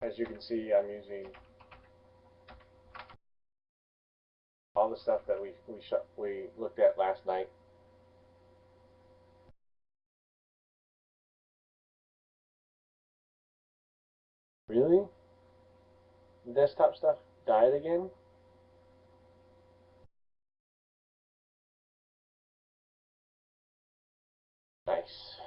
As you can see, I'm using all the stuff that we looked at last night. Really? The desktop stuff died again? Nice.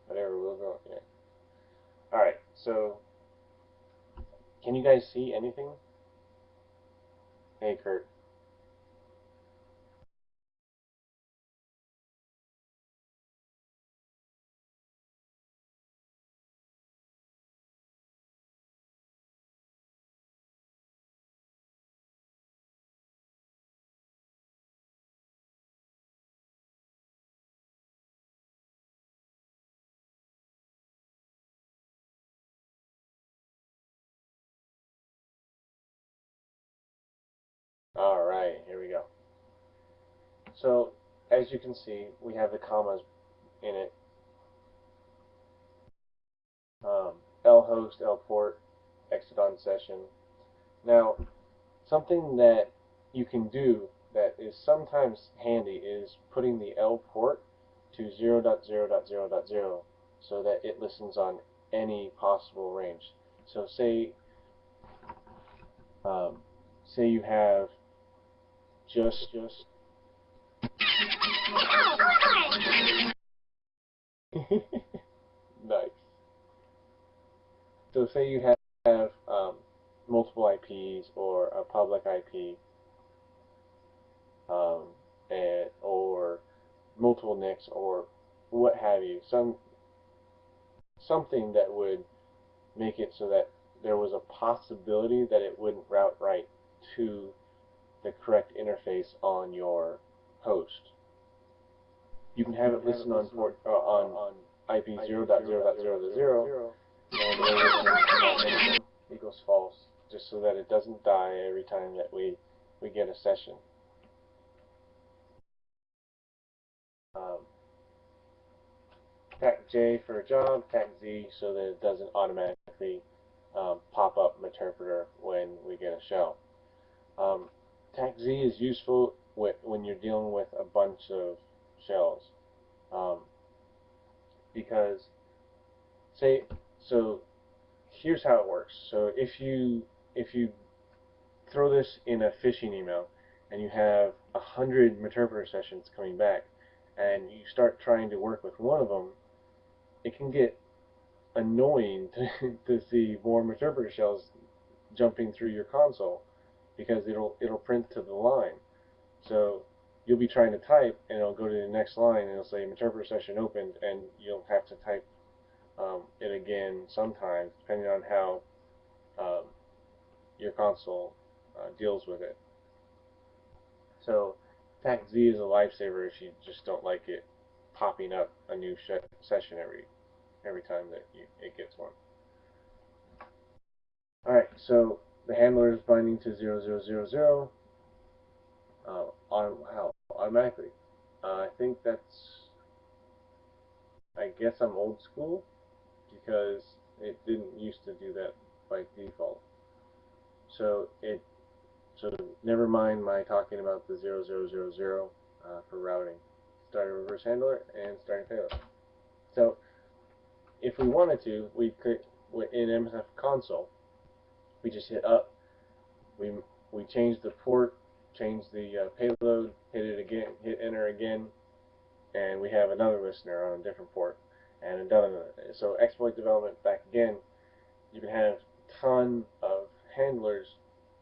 Whatever, we'll go. Yeah. Alright, so can you guys see anything? Hey, Kurt. Alright, here we go. So, as you can see, we have the commas in it. lhost, lport, exit on session. Now, something that you can do that is sometimes handy is putting the L port to 0.0.0.0 so that it listens on any possible range. So um, say you have just nice. So say you have multiple IPs or a public IP, um, or multiple NICs or what have you, something that would make it so that there was a possibility that it wouldn't route right to the correct interface on your host. You can have it listen on port on IP 0.0.0.0 and listen equals false, just so that it doesn't die every time that we get a session. Um, TAC J for a job, TAC Z so that it doesn't automatically pop up Meterpreter when we get a shell. TAC Z is useful when you're dealing with a bunch of shells, because so here's how it works. So if you throw this in a phishing email and you have 100 Meterpreter sessions coming back, and you start trying to work with one of them, it can get annoying to see more Meterpreter shells jumping through your console because it'll print to the line. So you'll be trying to type and it'll go to the next line and it'll say Meterpreter session opened, and you'll have to type it again sometimes depending on how um, your console deals with it. So TAC Z is a lifesaver if you just don't like it popping up a new session every time that it gets one. Alright, so the handler is binding to 0000 automatically. I think I guess I'm old school because it didn't used to do that by default. So never mind my talking about the 0000 for routing. Start a reverse handler and start a payload. So if we wanted to, we could, in MSF console, we just hit up, we change the port, change the payload, hit it again, hit enter again, and we have another listener on a different port, and another. So exploit development back again, you can have a ton of handlers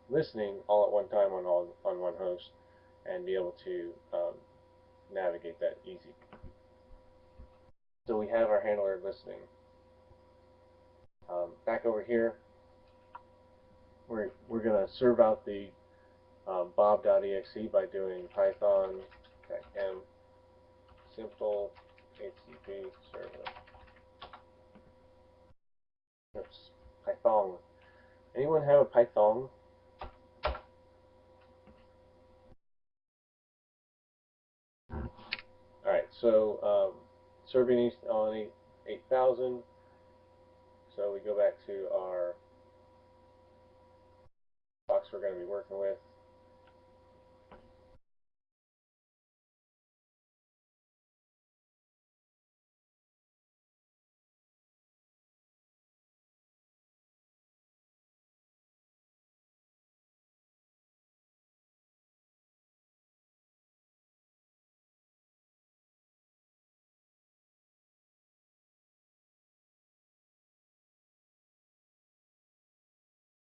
listening all at one time on one host, and be able to navigate that easy. So we have our handler listening. Back over here, we're going to serve out the bob.exe by doing python m simple HTTP server. Oops, Python. Anyone have a Python? Alright, so serving on 8000. So we go back to our box we're going to be working with.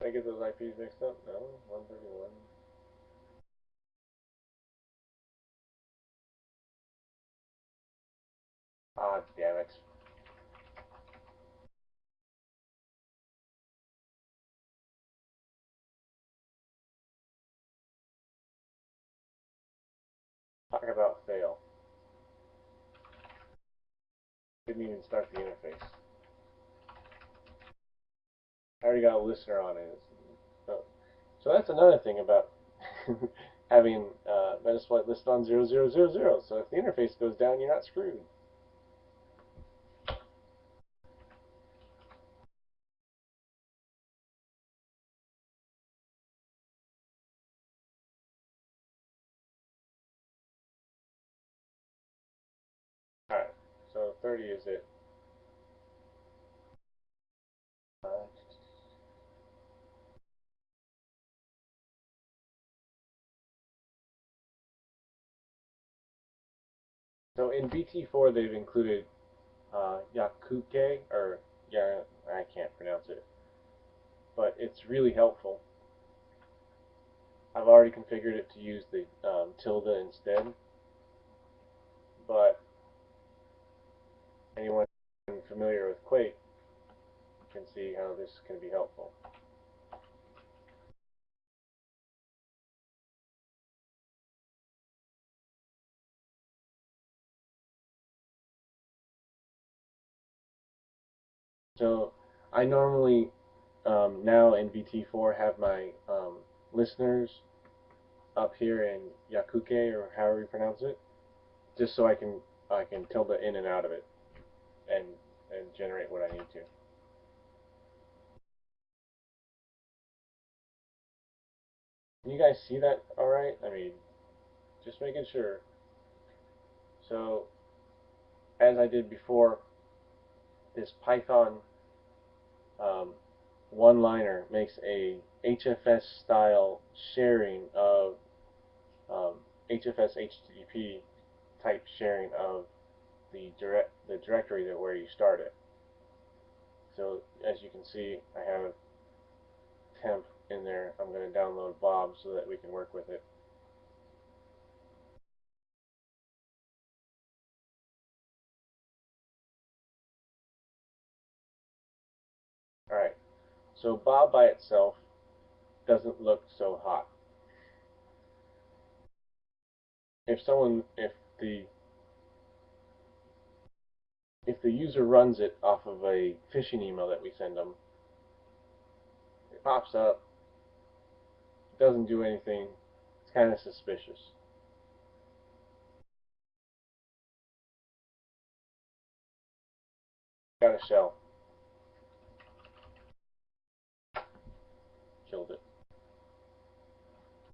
Did I get those IPs mixed up? No, 131. Ah, damn it. Talk about fail. Didn't even start the interface. I already got a listener on it. So that's another thing about having Metasploit listed on 0000. So if the interface goes down, you're not screwed. Alright, so 30 is it. Uh, so in BT4 they've included Yakuke, or yeah, I can't pronounce it, but it's really helpful. I've already configured it to use the tilde instead, but anyone familiar with Quake can see how this can be helpful. So I normally now in BT4 have my listeners up here in Yakuke, or however you pronounce it, just so I can tilde in and out of it and generate what I need to. Can you guys see that all right? I mean, just making sure. So as I did before, this Python one-liner makes a HFS style sharing of HFS HTTP type sharing of the directory that where you start it. So as you can see, I have temp in there. I'm going to download Bob so that we can work with it. Alright, so Bob by itself doesn't look so hot. If the user runs it off of a phishing email that we send them, it pops up, doesn't do anything, it's kind of suspicious. Got a shell. Killed it.